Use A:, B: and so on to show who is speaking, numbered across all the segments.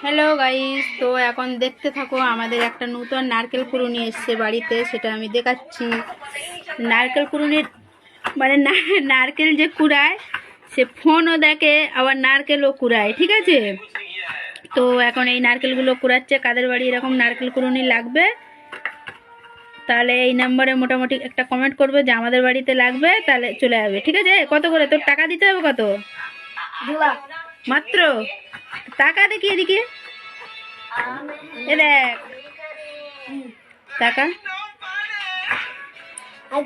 A: Hello guys, তো এখন দেখতে থাকো। আমাদের একটা নতুন নারকেল কুড়ুনি এসছে বাড়িতে, সেটা আমি দেখাচ্ছি। নারকেল কুড়ুনির মানে নারকেল যে কুড়ায়, সে ফোনও দেখে আবার নারকেলও কুড়ায়, ঠিক আছে? তো এখন এই নারকেলগুলো কুড়াচ্ছে। কাদের বাড়ি এরকম নারকেল কুড়ুনি লাগবে তাহলে এই নাম্বারে মোটামুটি একটা কমেন্ট করবে যে আমাদের বাড়িতে লাগবে, তাহলে চলে যাবে, ঠিক আছে? কত করে তোর টাকা দিতে হবে? কত?
B: 2 লাখ
A: মাত্র? টাকা দেখি এদিকে, এ দেখ টাকা।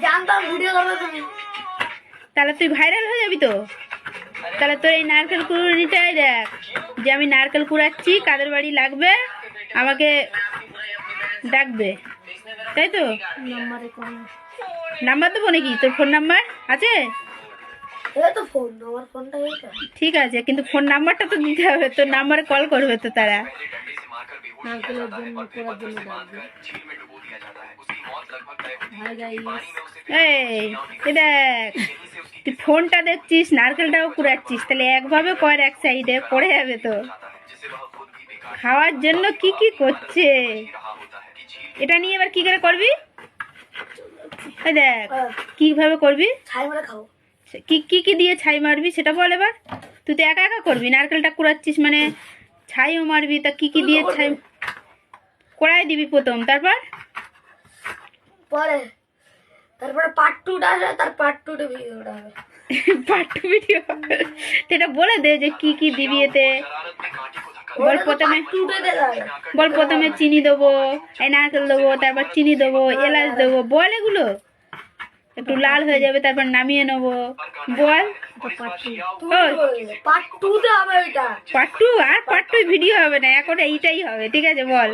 B: জানতাম ভিডিও করবে তুমি।
A: তাহলে তুই ভাইরাল হয়ে যাবি তো। তাহলে তোর এই নারকেল কুড়ুনিটাই দেখ, যে আমি নারকেল কুড়াচ্ছি, কাদের বাড়ি লাগবে আমাকে ডাকবে, তাই তো?
B: নম্বরে কোন
A: নাম্বার দেবো নাকি? তোর ফোন নাম্বার আছে?
B: এই তো ফোন, আমার ফোনটা এইটা।
A: ঠিক আছে, কিন্তু ফোন নাম্বারটা তো দিতে হবে, তোর নাম্বারে কল করবে তো তারা।
B: নারকেলের জন্য করার জন্য ডাকবে। হাই গাইস,
A: এই দেখ, তুই ফোনটা দেখছিস, নারকেলটাও কুড়াচ্ছিস, তাহলে একভাবে কর, এক সাইডে পড়ে যাবে তো। খাওয়ার জন্য কি কি করছে, এটা নিয়ে এবার কি করে করবি? এই দেখ কিভাবে করবি,
B: ছাই মারা খাও।
A: কি কি কি দিয়ে ছাই মারবি সেটা বল এবার। তুই তো একা একা করবি, নারকেলটা কুড়াচ্ছিস মানে ছাইও মারবি, তা কি কি দিয়ে ছাই কড়াই দিবি প্রথম, তারপর
B: পরে তারপরে পার্ট 2টা আসবে, তার পার্ট 2টা ভিডিওটা হবে।
A: পাট্টু ভিডিও সেটা বলে দে যে কি কি দিবি এতে। বল প্রথমে, বল প্রথমে চিনি দেবো, এই নারকেল দেবো, তারপর চিনি দেবো, এলাচ দেবো, বল এগুলো একটু লাল হয়ে যাবে, তারপর নামিয়ে নেবো, বল।
B: পার্ট 2তে হবে এটা।
A: পাট্টু আর পাট্টু ভিডিও হবে না, এখন এইটাই হবে, ঠিক আছে? বল।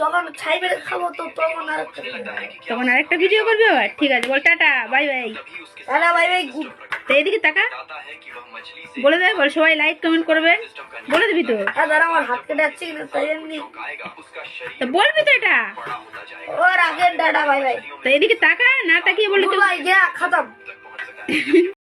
B: যখন ছাই মেরে খাবো তো তখন আরেকটা video হবে।
A: তখন আরেকটা ভিডিও করবি আবার, ঠিক আছে? বল টাটা, বাই বাই।
B: দাদা ভাই ভাই গুড।
A: তো এদিকে টাকা বলে দে, বল সবাই লাইক কমেন্ট করবেন, বলে দিবি তো?
B: দাদা আমার হাত কেটে যাচ্ছে কিনা তাই জানি।
A: তো বলবি তো এটা।
B: ওর আগে দাদা ভাই ভাই।
A: তো এদিকে টাকা না তাকিয়ে বলি তো।
B: ভাই গিয়া খতম।